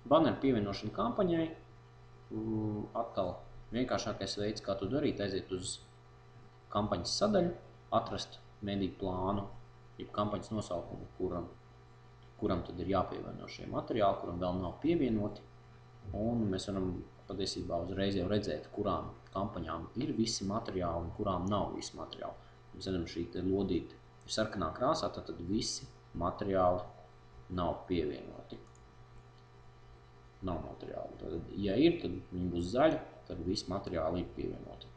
Banneru pievienošana kampaņai. Atkal vienkāršākais veids, kā to darīt, aiziet uz kampaņas sadaļu, atrast mediju plānu, jeb kampaņas nosaukumu, kuram tad ir jāpievieno šie materiāli, kuram vēl nav pievienoti. Un mēs varam patiesībā uzreiz jau redzēt, kurām kampaņām ir visi materiāli un kurām nav visi materiāli. Mēs redzam, šī lodīte ir sarkanā krāsā, tad visi materiāli nav pievienoti. Nav materiāli. Tad, ja ir, tad viņi būs zaļi, tad visi materiāli ir pievienoti.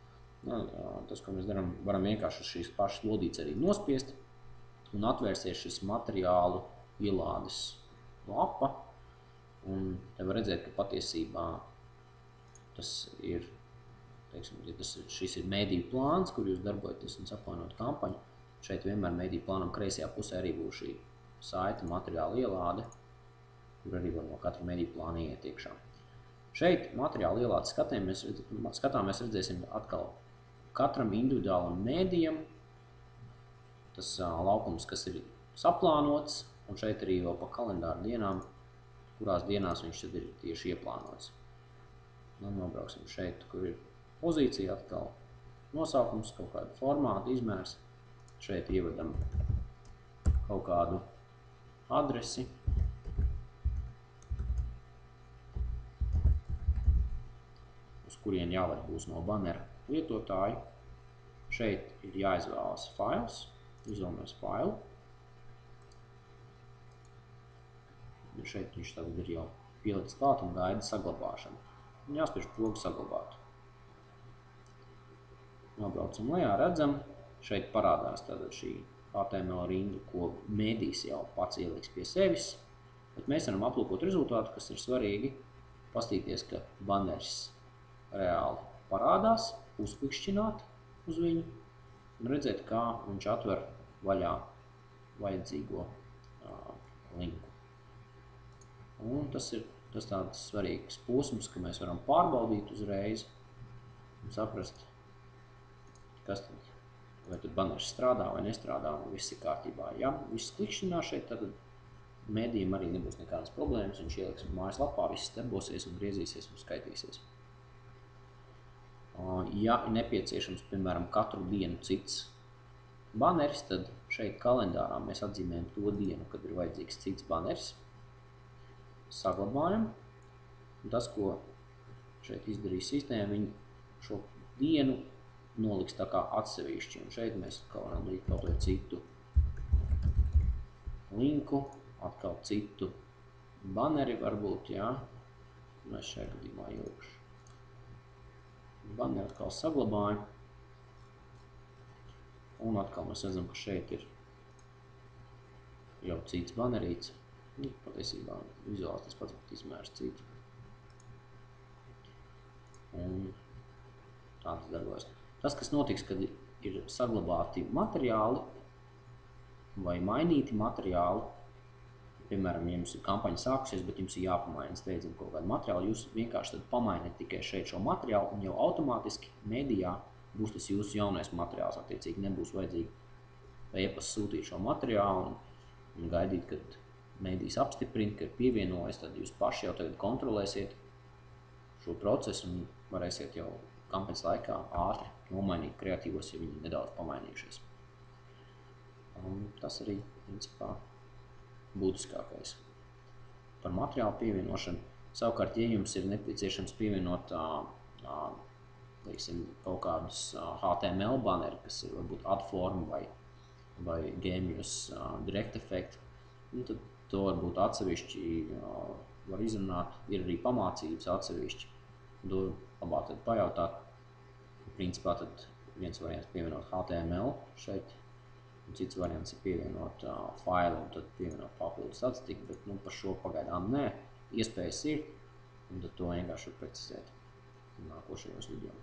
Tas, ko mēs darām, varam vienkārši uz šīs pašas lodītes arī nospiest un atvērsies šis materiālu ielādes lapa. Un te var redzēt, ka patiesībā tas ir, teiksim, ja šis ir mediju plāns, kur jūs darbojaties un saplānot kampaņu. Šeit vienmēr mediju plānam kreisajā pusē arī būs šī saita materiāla ielāde, kur arī var no katra mediju plāna iet iekšā. Šeit materiāla ielādes skatā mēs redzēsim atkal katram individuālam mēdījam tas laukums, kas ir saplānots, un šeit arī vēl pa kalendāru dienām, kurās dienās viņš tad ir tieši ieplānots. Nobrauksim šeit, kur ir pozīcija atkal, nosaukums, kaut kādu formātu, izmērs. Šeit ievedam kaut kādu adresi. Uz kurien jāved būs no bannera lietotāju. Šeit ir jāizvēlas fails, izvēlamies failu. Šeit viņš tagad ir jau pielikts klāt un gaida saglabāšanu. Un jāspiež pogu saglabāt. Nobraucam lejā, redzam, šeit parādās tātad šī HTML rinda, ko medijs jau pats ieliks pie sevis. Bet mēs varam aplūkot rezultātu, kas ir svarīgi, pastīties, ka banners reāli parādās, uzklikšķināt uz viņu un redzēt, kā viņš atver vaļā vajadzīgo linku. Un tas ir tāds svarīgs posms, ka mēs varam pārbaudīt uzreiz un saprast, kas tad, vai tad banners strādā vai nestrādā, un viss ir kārtībā. Ja viss klikšķinās šeit, tad medijam arī nebūs nekādas problēmas, viņš ieliks mājaslapā, viss darbosies un griezīsies un skaitīsies. Ja ir nepieciešams, piemēram, katru dienu cits banneris, tad šeit kalendārā mēs atzīmējam to dienu, kad ir vajadzīgs cits banneris. Saglabājam. Un tas, ko šeit izdarīs sistēma, viņi šo dienu noliks tā kā atsevišķi. Un šeit mēs varam darīt kaut vai citu linku, atkal citu banneri varbūt, jā. Mēs šajā gadījumā ielikšu banneri, atkal saglabājam. Un atkal mēs redzam, ka šeit ir jau cits bannerīts. Patiesībā vizuāli tas pats, bet izmērs citu. Un tā tas darbojas. Tas, kas notiks, kad ir saglabāti materiāli vai mainīti materiāli, piemēram, ja jums ir kampaņa sākusies, bet jums ir jāpamaina steidzami kaut kādu materiālu, jūs vienkārši tad pamainiet tikai šeit šo materiālu un jau automātiski medijā būs tas jūsu jaunais materiāls. Attiecīgi nebūs vajadzīgi e-pasta sūtīt šo materiālu un gaidīt, kad medijs apstiprina, ka ir pievienojis, tad jūs paši jau tagad kontrolēsiet šo procesu un varēsiet jau kampaņas laikā ātri nomainīt kreatīvos, ja viņi nedaudz pamainījušies. Un tas arī, principā, būtiskākais par materiālu pievienošanu. Savukārt, ja jums ir nepieciešams pievienot kaut kādus HTML banneri, kas ir varbūt Adform vai Genius Direct Effect, tad to varbūt atsevišķi var izrunāt, ir arī pamācības atsevišķi. To labāk tad pajautāt. Principā tad viens variants pievienot HTML šeit, un cits variants ir pievienot failu un tad pievienot papildu statistiku, bet par šo pagaidām nē, iespējas ir, un tad to vienkārši var precizēt nākošajos video.